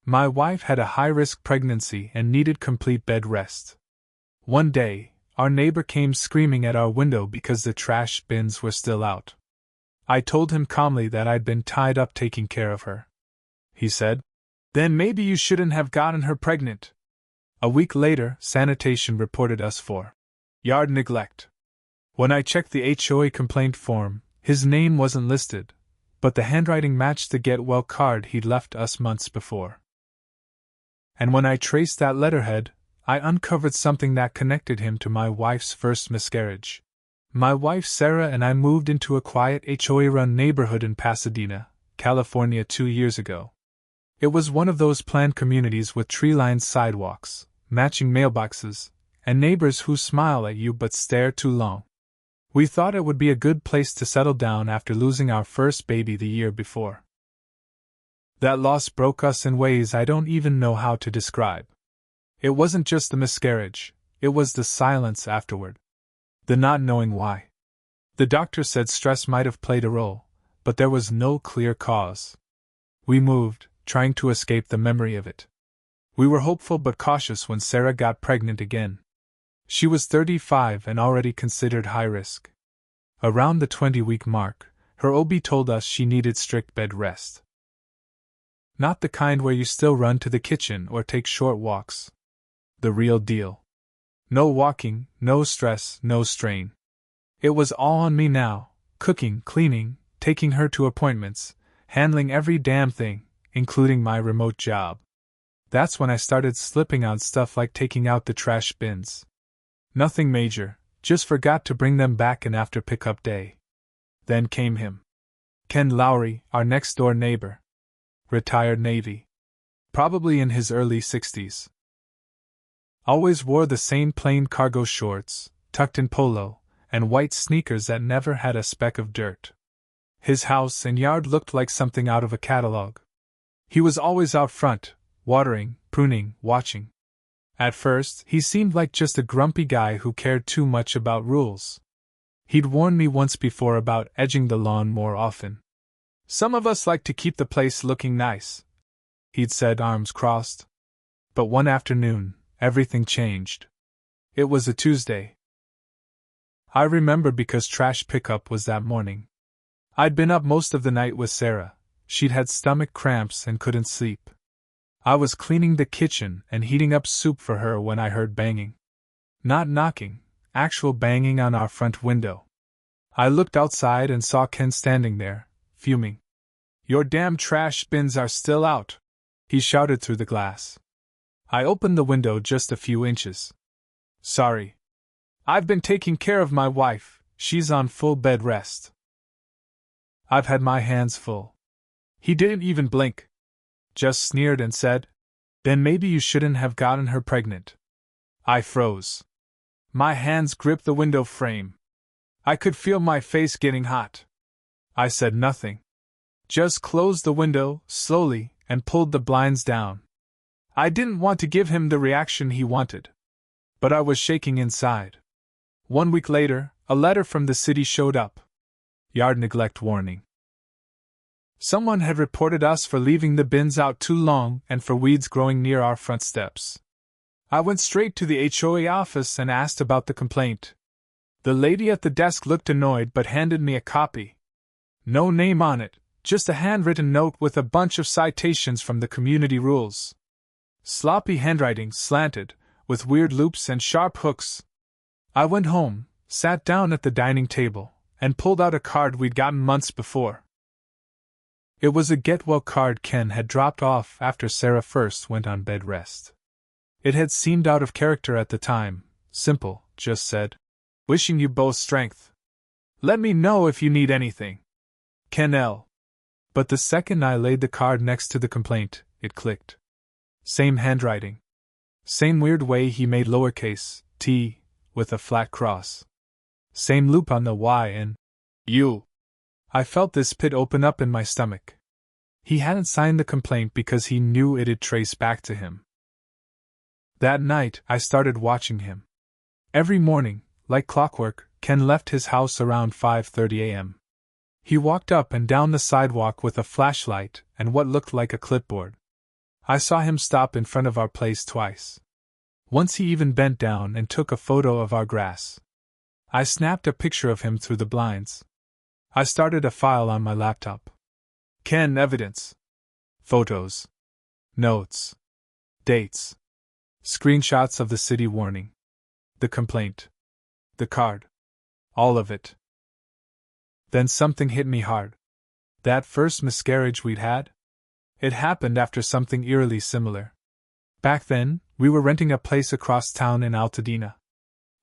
My wife had a high-risk pregnancy and needed complete bed rest. One day, our neighbor came screaming at our window because the trash bins were still out. I told him calmly that I'd been tied up taking care of her. He said, "Then maybe you shouldn't have gotten her pregnant." A week later, Sanitation reported us for yard neglect. When I checked the HOA complaint form, his name wasn't listed, but the handwriting matched the get well card he'd left us months before. And when I traced that letterhead, I uncovered something that connected him to my wife's first miscarriage. My wife Sarah and I moved into a quiet HOA-run neighborhood in Pasadena, California 2 years ago. It was one of those planned communities with tree-lined sidewalks, matching mailboxes, and neighbors who smile at you but stare too long. We thought it would be a good place to settle down after losing our first baby the year before. That loss broke us in ways I don't even know how to describe. It wasn't just the miscarriage, it was the silence afterward. The not knowing why. The doctor said stress might have played a role, but there was no clear cause. We moved, trying to escape the memory of it. We were hopeful but cautious when Sarah got pregnant again. She was 35 and already considered high risk. Around the 20-week mark, her OB told us she needed strict bed rest. Not the kind where you still run to the kitchen or take short walks. The real deal. No walking, no stress, no strain. It was all on me now, cooking, cleaning, taking her to appointments, handling every damn thing, including my remote job. That's when I started slipping on stuff like taking out the trash bins. Nothing major, just forgot to bring them back in after pickup day. Then came him. Ken Lowry, our next-door neighbor. Retired Navy. Probably in his early 60s. Always wore the same plain cargo shorts, tucked-in polo, and white sneakers that never had a speck of dirt. His house and yard looked like something out of a catalog. He was always out front, watering, pruning, watching. At first, he seemed like just a grumpy guy who cared too much about rules. He'd warned me once before about edging the lawn more often. "Some of us like to keep the place looking nice," he'd said, arms crossed. But one afternoon, everything changed. It was a Tuesday. I remember because trash pickup was that morning. I'd been up most of the night with Sarah. She'd had stomach cramps and couldn't sleep. I was cleaning the kitchen and heating up soup for her when I heard banging. Not knocking, actual banging on our front window. I looked outside and saw Ken standing there, fuming. "Your damn trash bins are still out," he shouted through the glass. I opened the window just a few inches. "Sorry. I've been taking care of my wife, she's on full bed rest." I've had my hands full. He didn't even blink. Just sneered and said, "Then maybe you shouldn't have gotten her pregnant." I froze. My hands gripped the window frame. I could feel my face getting hot. I said nothing. Just closed the window, slowly, and pulled the blinds down. I didn't want to give him the reaction he wanted. But I was shaking inside. 1 week later, a letter from the city showed up. Yard neglect warning. Someone had reported us for leaving the bins out too long and for weeds growing near our front steps. I went straight to the HOA office and asked about the complaint. The lady at the desk looked annoyed but handed me a copy. No name on it, just a handwritten note with a bunch of citations from the community rules. Sloppy handwriting, slanted, with weird loops and sharp hooks. I went home, sat down at the dining table, and pulled out a card we'd gotten months before. It was a get-well card Ken had dropped off after Sarah first went on bed rest. It had seemed out of character at the time, simple, just said, "Wishing you both strength. Let me know if you need anything. Ken L." But the second I laid the card next to the complaint, it clicked. Same handwriting. Same weird way he made lowercase t with a flat cross. Same loop on the Y and U. I felt this pit open up in my stomach. He hadn't signed the complaint because he knew it'd trace back to him. That night, I started watching him. Every morning, like clockwork, Ken left his house around 5:30 a.m. He walked up and down the sidewalk with a flashlight and what looked like a clipboard. I saw him stop in front of our place twice. Once he even bent down and took a photo of our grass. I snapped a picture of him through the blinds. I started a file on my laptop. Ken evidence. Photos. Notes. Dates. Screenshots of the city warning. The complaint. The card. All of it. Then something hit me hard. That first miscarriage we'd had? It happened after something eerily similar. Back then, we were renting a place across town in Altadena.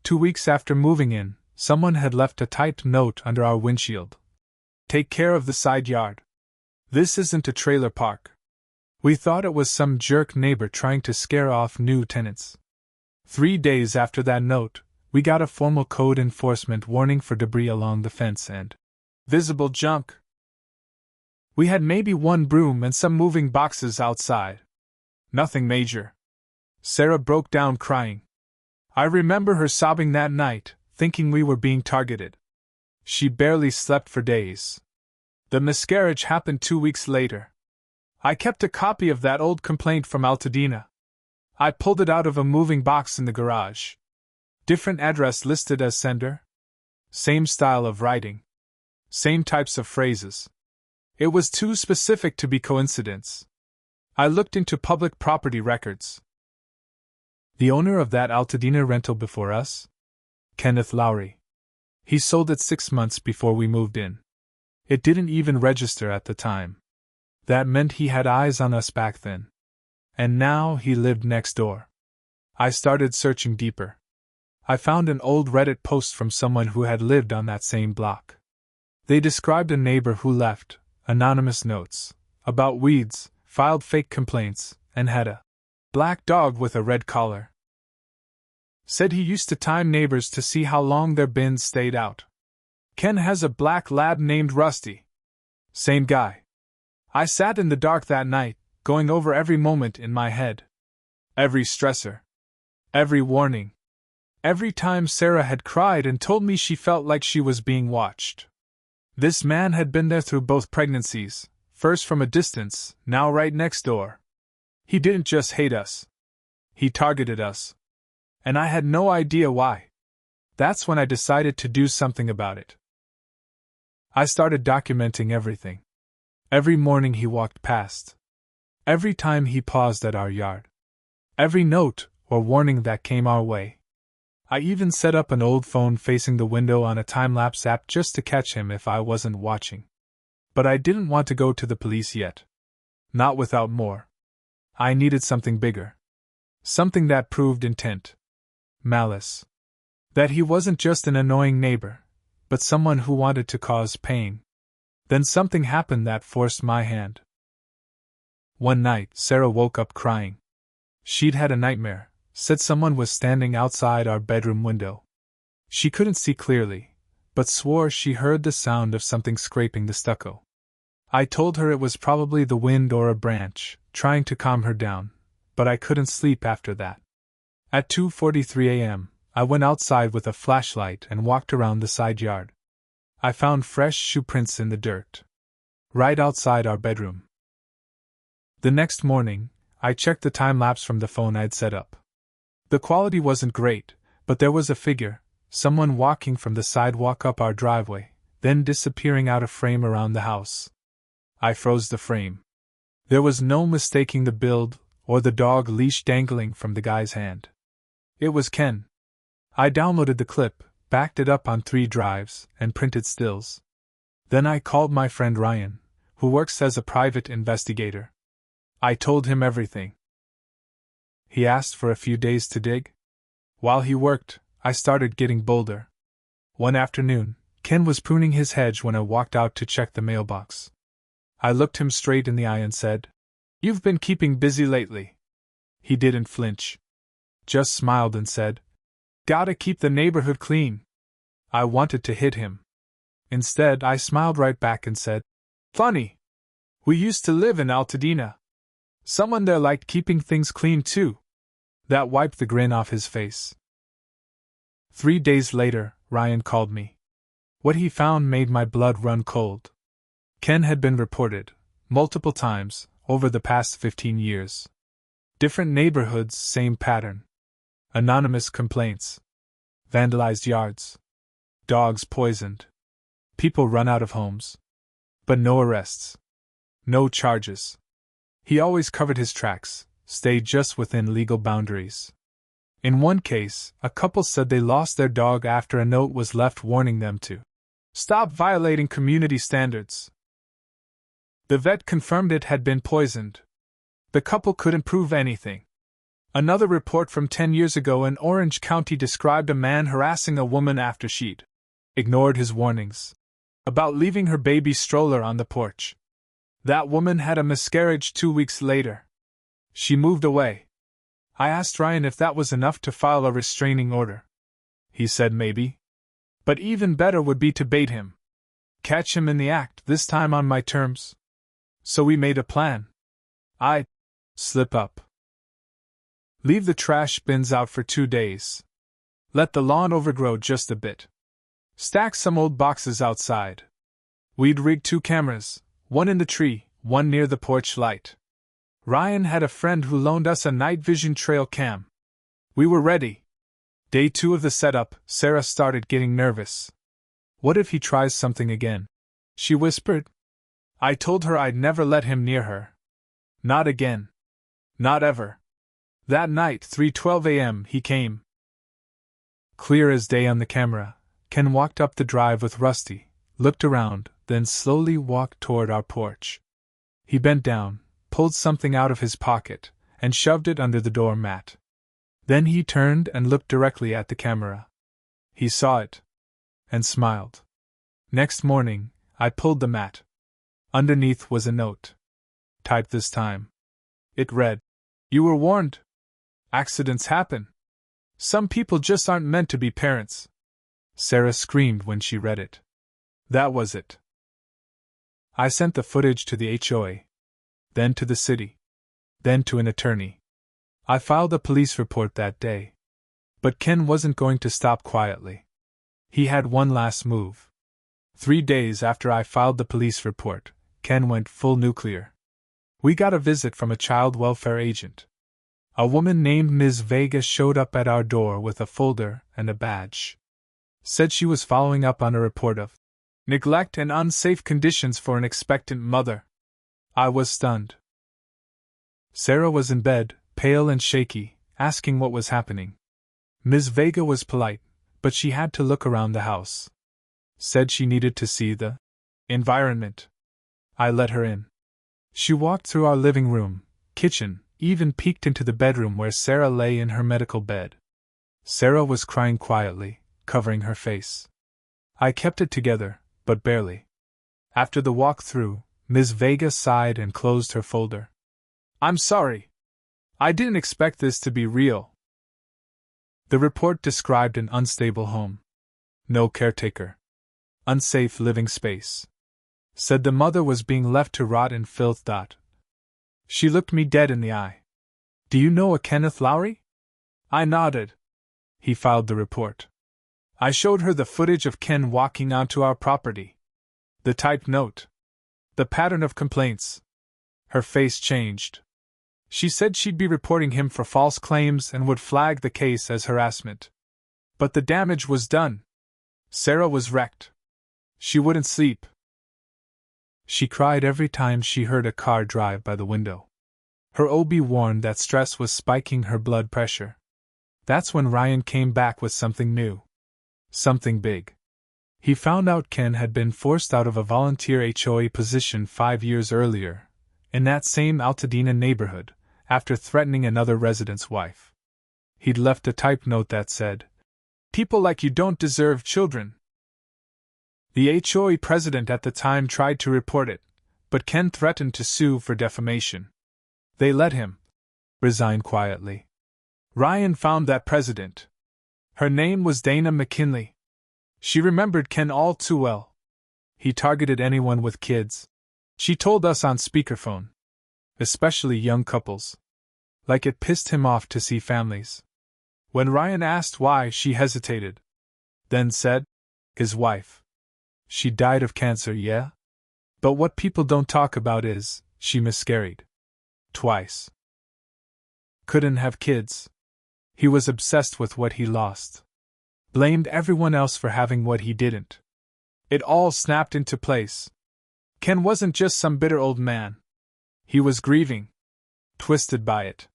2 weeks after moving in, someone had left a typed note under our windshield. Take care of the side yard. This isn't a trailer park. We thought it was some jerk neighbor trying to scare off new tenants. 3 days after that note, we got a formal code enforcement warning for debris along the fence and visible junk. We had maybe one broom and some moving boxes outside. Nothing major. Sarah broke down crying. I remember her sobbing that night, thinking we were being targeted. She barely slept for days. The miscarriage happened 2 weeks later. I kept a copy of that old complaint from Altadena. I pulled it out of a moving box in the garage. Different address listed as sender. Same style of writing. Same types of phrases. It was too specific to be coincidence. I looked into public property records. The owner of that Altadena rental before us? Kenneth Lowry. He sold it 6 months before we moved in. It didn't even register at the time. That meant he had eyes on us back then. And now he lived next door. I started searching deeper. I found an old Reddit post from someone who had lived on that same block. They described a neighbor who left anonymous notes about weeds, filed fake complaints, and had a black dog with a red collar. Said he used to time neighbors to see how long their bins stayed out. Ken has a black lab named Rusty. Same guy. I sat in the dark that night, going over every moment in my head. Every stressor. Every warning. Every time Sarah had cried and told me she felt like she was being watched. This man had been there through both pregnancies, first from a distance, now right next door. He didn't just hate us. He targeted us. And I had no idea why. That's when I decided to do something about it. I started documenting everything. Every morning he walked past. Every time he paused at our yard. Every note or warning that came our way. I even set up an old phone facing the window on a time-lapse app just to catch him if I wasn't watching. But I didn't want to go to the police yet. Not without more. I needed something bigger. Something that proved intent. Malice. That he wasn't just an annoying neighbor, but someone who wanted to cause pain. Then something happened that forced my hand. One night, Sarah woke up crying. She'd had a nightmare, said someone was standing outside our bedroom window. She couldn't see clearly, but swore she heard the sound of something scraping the stucco. I told her it was probably the wind or a branch, trying to calm her down, but I couldn't sleep after that. At 2:43 a.m., I went outside with a flashlight and walked around the side yard. I found fresh shoe prints in the dirt. Right outside our bedroom. The next morning, I checked the time-lapse from the phone I'd set up. The quality wasn't great, but there was a figure, someone walking from the sidewalk up our driveway, then disappearing out of frame around the house. I froze the frame. There was no mistaking the build, or the dog leash dangling from the guy's hand. It was Ken. I downloaded the clip, backed it up on 3 drives, and printed stills. Then I called my friend Ryan, who works as a private investigator. I told him everything. He asked for a few days to dig. While he worked, I started getting bolder. One afternoon, Ken was pruning his hedge when I walked out to check the mailbox. I looked him straight in the eye and said, "You've been keeping busy lately." He didn't flinch. Just smiled and said, "Gotta keep the neighborhood clean." I wanted to hit him. Instead, I smiled right back and said, "Funny. We used to live in Altadena. Someone there liked keeping things clean too." That wiped the grin off his face. 3 days later, Ryan called me. What he found made my blood run cold. Ken had been reported, multiple times, over the past 15 years. Different neighborhoods, same pattern. Anonymous complaints. Vandalized yards. Dogs poisoned. People run out of homes. But no arrests. No charges. He always covered his tracks, stayed just within legal boundaries. In one case, a couple said they lost their dog after a note was left warning them to stop violating community standards. The vet confirmed it had been poisoned. The couple couldn't prove anything. Another report from 10 years ago in Orange County described a man harassing a woman after she'd ignored his warnings about leaving her baby stroller on the porch. That woman had a miscarriage 2 weeks later. She moved away. I asked Ryan if that was enough to file a restraining order. He said maybe. But even better would be to bait him. Catch him in the act, this time on my terms. So we made a plan. I'd slip up. Leave the trash bins out for 2 days. Let the lawn overgrow just a bit. Stack some old boxes outside. We'd rig 2 cameras, one in the tree, one near the porch light. Ryan had a friend who loaned us a night vision trail cam. We were ready. Day 2 of the setup, Sarah started getting nervous. What if he tries something again? She whispered. I told her I'd never let him near her. Not again. Not ever. That night, 3:12 a.m., he came. Clear as day on the camera, Ken walked up the drive with Rusty, looked around, then slowly walked toward our porch. He bent down, pulled something out of his pocket, and shoved it under the door mat. Then he turned and looked directly at the camera. He saw it. And smiled. Next morning, I pulled the mat. Underneath was a note. Typed this time. It read, "You were warned. Accidents happen. Some people just aren't meant to be parents." Sarah screamed when she read it. That was it. I sent the footage to the HOA. Then to the city. Then to an attorney. I filed a police report that day. But Ken wasn't going to stop quietly. He had one last move. 3 days after I filed the police report, Ken went full nuclear. We got a visit from a child welfare agent. A woman named Ms. Vega showed up at our door with a folder and a badge. Said she was following up on a report of neglect and unsafe conditions for an expectant mother. I was stunned. Sarah was in bed, pale and shaky, asking what was happening. Ms. Vega was polite, but she had to look around the house. Said she needed to see the environment. I let her in. She walked through our living room, kitchen, even peeked into the bedroom where Sarah lay in her medical bed. Sarah was crying quietly, covering her face. I kept it together, but barely. After the walk through, Ms. Vega sighed and closed her folder. "I'm sorry. I didn't expect this to be real." The report described an unstable home. No caretaker. Unsafe living space. Said the mother was being left to rot in filth. She looked me dead in the eye. "Do you know a Kenneth Lowry?" I nodded. He filed the report. I showed her the footage of Ken walking onto our property. The typed note. The pattern of complaints. Her face changed. She said she'd be reporting him for false claims and would flag the case as harassment. But the damage was done. Sarah was wrecked. She wouldn't sleep. She cried every time she heard a car drive by the window. Her OB warned that stress was spiking her blood pressure. That's when Ryan came back with something new. Something big. He found out Ken had been forced out of a volunteer HOA position 5 years earlier, in that same Altadena neighborhood, after threatening another resident's wife. He'd left a typed note that said, "People like you don't deserve children." The HOA president at the time tried to report it, but Ken threatened to sue for defamation. They let him resign quietly. Ryan found that president. Her name was Dana McKinley. She remembered Ken all too well. He targeted anyone with kids. She told us on speakerphone. Especially young couples. Like it pissed him off to see families. When Ryan asked why, she hesitated. Then said, "His wife. She died of cancer, yeah? But what people don't talk about is, she miscarried. Twice." couldn't have kids. He was obsessed with what he lost. Blamed everyone else for having what he didn't. It all snapped into place. Ken wasn't just some bitter old man. He was grieving. Twisted by it.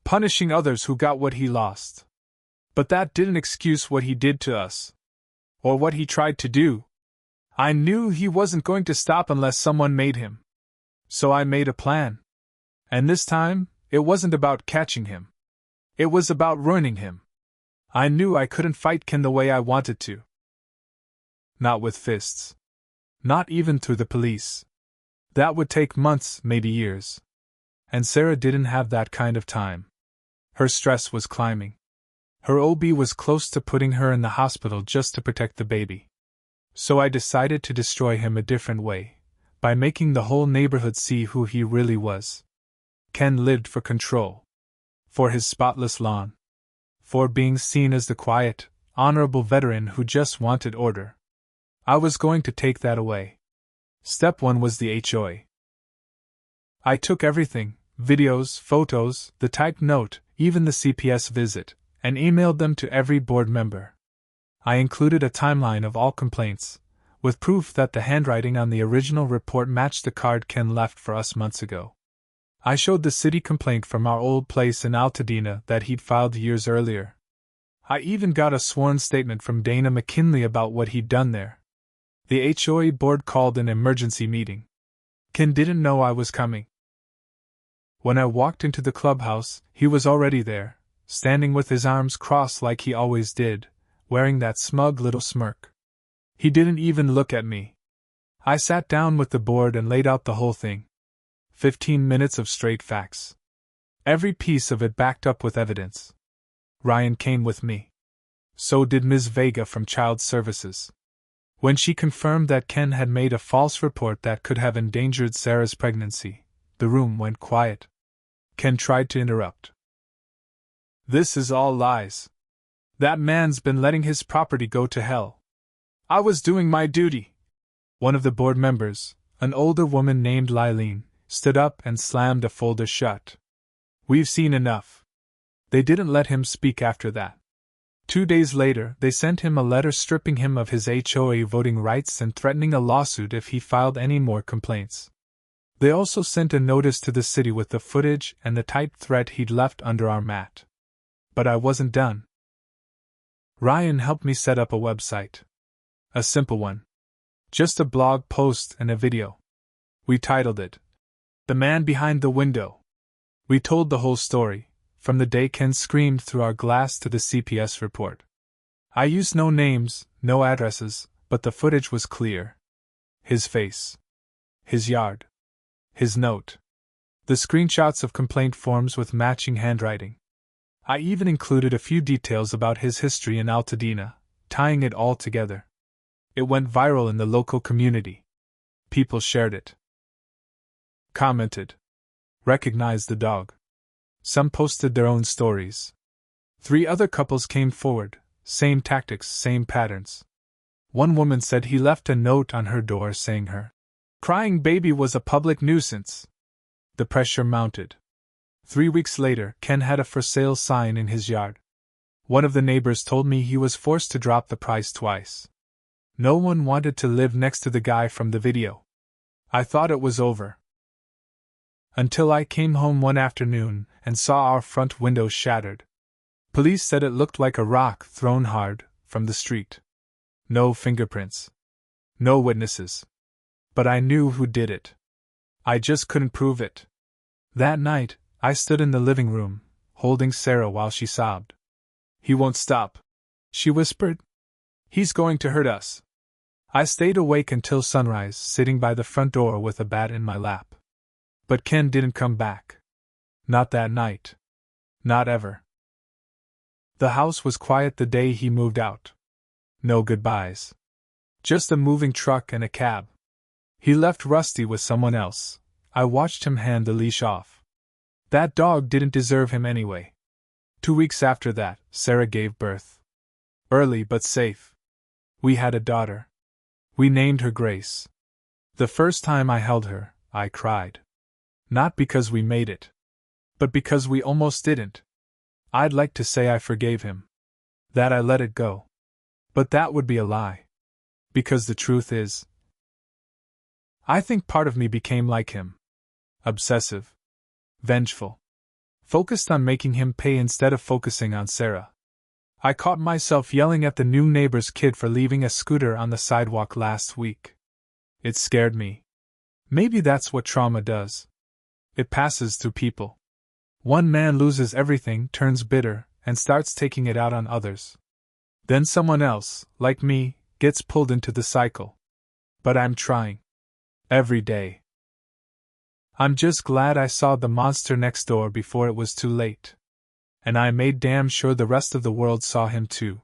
Punishing others who got what he lost. But that didn't excuse what he did to us. Or what he tried to do. I knew he wasn't going to stop unless someone made him. So I made a plan. And this time, it wasn't about catching him. It was about ruining him. I knew I couldn't fight Ken the way I wanted to. Not with fists. Not even through the police. That would take months, maybe years. And Sarah didn't have that kind of time. Her stress was climbing. Her OB was close to putting her in the hospital just to protect the baby. So I decided to destroy him a different way, by making the whole neighborhood see who he really was. Ken lived for control. For his spotless lawn. For being seen as the quiet, honorable veteran who just wanted order. I was going to take that away. Step 1 was the HOA. I took everything, videos, photos, the typed note, even the CPS visit, and emailed them to every board member. I included a timeline of all complaints, with proof that the handwriting on the original report matched the card Ken left for us months ago. I showed the city complaint from our old place in Altadena that he'd filed years earlier. I even got a sworn statement from Dana McKinley about what he'd done there. The HOA board called an emergency meeting. Ken didn't know I was coming. When I walked into the clubhouse, he was already there, standing with his arms crossed like he always did, wearing that smug little smirk. He didn't even look at me. I sat down with the board and laid out the whole thing. 15 minutes of straight facts. Every piece of it backed up with evidence. Ryan came with me. So did Ms. Vega from Child Services. When she confirmed that Ken had made a false report that could have endangered Sarah's pregnancy, the room went quiet. Ken tried to interrupt. "This is all lies. That man's been letting his property go to hell. I was doing my duty." One of the board members, an older woman named Lylene, stood up and slammed a folder shut. "We've seen enough." They didn't let him speak after that. 2 days later, they sent him a letter stripping him of his HOA voting rights and threatening a lawsuit if he filed any more complaints. They also sent a notice to the city with the footage and the typed threat he'd left under our mat. But I wasn't done. Ryan helped me set up a website. A simple one. Just a blog post and a video. We titled it, "The Man Behind the Window." We told the whole story, from the day Ken screamed through our glass to the CPS report. I used no names, no addresses, but the footage was clear. His face. His yard. His note. The screenshots of complaint forms with matching handwriting. I even included a few details about his history in Altadena, tying it all together. It went viral in the local community. People shared it. Commented. Recognized the dog. Some posted their own stories. 3 other couples came forward, same tactics, same patterns. One woman said he left a note on her door saying her crying baby was a public nuisance. The pressure mounted. 3 weeks later, Ken had a for sale sign in his yard. One of the neighbors told me he was forced to drop the price twice. No one wanted to live next to the guy from the video. I thought it was over. Until I came home one afternoon and saw our front window shattered. Police said it looked like a rock thrown hard from the street. No fingerprints. No witnesses. But I knew who did it. I just couldn't prove it. That night, I stood in the living room, holding Sarah while she sobbed. "He won't stop," she whispered. "He's going to hurt us." I stayed awake until sunrise, sitting by the front door with a bat in my lap. But Ken didn't come back. Not that night. Not ever. The house was quiet the day he moved out. No goodbyes. Just a moving truck and a cab. He left Rusty with someone else. I watched him hand the leash off. That dog didn't deserve him anyway. 2 weeks after that, Sarah gave birth. Early but safe. We had a daughter. We named her Grace. The first time I held her, I cried. Not because we made it. But because we almost didn't. I'd like to say I forgave him. That I let it go. But that would be a lie. Because the truth is, I think part of me became like him. Obsessive. Vengeful. Focused on making him pay instead of focusing on Sarah. I caught myself yelling at the new neighbor's kid for leaving a scooter on the sidewalk last week. It scared me. Maybe that's what trauma does. It passes through people. One man loses everything, turns bitter, and starts taking it out on others. Then someone else, like me, gets pulled into the cycle. But I'm trying. Every day. I'm just glad I saw the monster next door before it was too late. And I made damn sure the rest of the world saw him too.